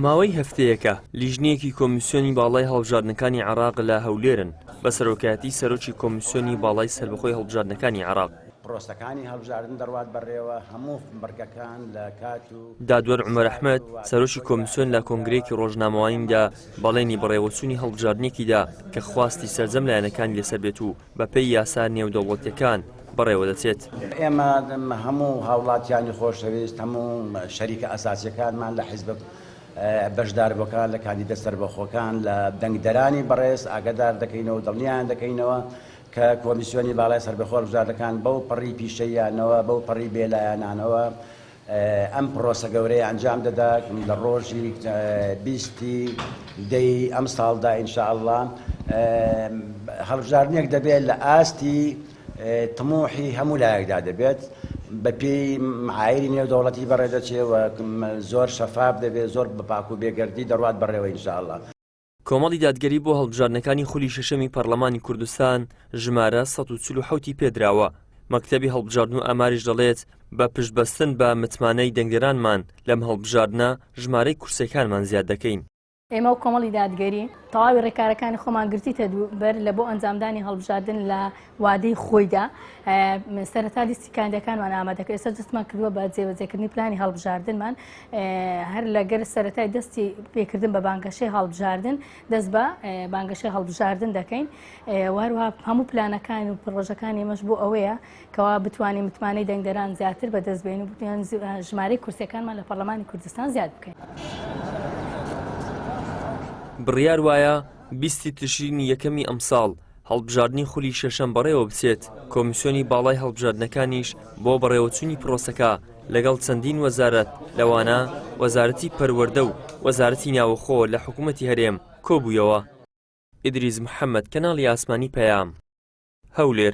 ماوەی هەفتەیەکە لیژنەیەکی کۆمیسیۆنی باڵای هەڵبژاردنەکانی عێراق لە هەولێرن بە سەرۆکایەتی سەرۆکی کۆمیسیۆنی باڵای سەربەخۆی هەڵبژاردنەکانی عێراق. پرۆسەکانی هەڵبژاردن دەڕوات بەڕێوە هەموو بەرگەکان لە کات و دادوەر عومەر ئەحمەد سەرۆکی کۆمیسیۆن لە کۆنگرەیەکی ڕۆژنامەوانیدا بەڵێنی بەڕێوەچوونی هەڵبژاردنێکیدا کە خواستی سەرجەم لایەنەکانی لەسەر بێت و بەپێی یاسا نێودەوڵەتیەکان بەڕێوە دەچێت. ئێمە هەموو هاوڵاتیانی خۆشەویست هەموو شەریکە ئەساسیەکانمان لە حیزب بەشداربووەکان لە کاندیدە سەربەخۆکان لە دەنگدەرانی بەڕێز ئاگادار دەکەینەوە دڵنیان دەکەینەوە کە کۆمیسیۆنی باڵای سەربەخۆ هەڵبژاردنەکان بەو پەڕی پیشەیانەوە بەو پەڕی بێلایەنانەوە ئەم پرۆسە گەورەی ئەنجام دەدات لە ڕۆژی 20 دەی ئەم ساڵدا ئینشاءالله هەڵبژاردنێک دەبێت لە ئاستی تموحی هەموو لایەکدا دەبێت بەپێی معایری نێودەوڵەتی بەڕێدەچێت و زۆر شەفاف دەبێت زۆر بەپاک و بێگەردی دەڕوات بەڕێوە ئینشاءالله. کۆمەڵی دادگەری بۆ هەڵبژاردنەکانی خولی شەشەمی پەرلەمانی کوردستان ژمارە 147 پێدراوە. مەکتەبی هەڵبژاردن و ئاماریش دەڵێت بە پشتبەستن بە متمانەی دەنگدەرانمان لەم هەڵبژاردنە ژمارەی کورسەکانمان زیاد دەکەین. ئێمە و کۆمەڵی دادگەری تەواوی ڕێکارەکانی خۆمان گرتیتە دووبەر لە بۆ ئەنجامدانی هەڵبژاردن لە وادەی خۆیدا سەرەتا لیستی کاندیدەکانمان ئامادەکە. ئێستا دەستمان کردووە بە جێبەجێکردنی پلانی هەڵبژاردنمان هەر لەگەر سەرەتای دەستی پێکردن بە بانگەشەی هەڵبژاردن دەست بە بانگەشەی هەڵبژاردن دەکەین. وهروها هەموو پلانەکان و پڕۆژەکانی ئێمەش بۆ ئەوەیە کەوا بتوانین متمانەی دەنگدەران زیاتر بەدەستبێنین و بتوانین ژمارەی کورسەکانمان لە پەرلەمانی کوردستان زیاد بکەین. بڕیار وایە 20 تشرینی یەکەمی ئەمساڵ هەڵبژاردنی خولی شەشەم بەڕێوە بچێت. کۆمیسیۆنی باڵای هەڵبژاردنەکانیش بۆ بەڕێوەچوونی پرۆسەکە لەگەڵ چەندین وەزارەت لەوانە وەزارەتی پەروەردە و وەزارەتی ناوخۆ لە حکوومەتی هەرێم کۆبوویەوە. ئیدریس محەممەد، کەناڵی ئاسمانی پەیام، هەولێر.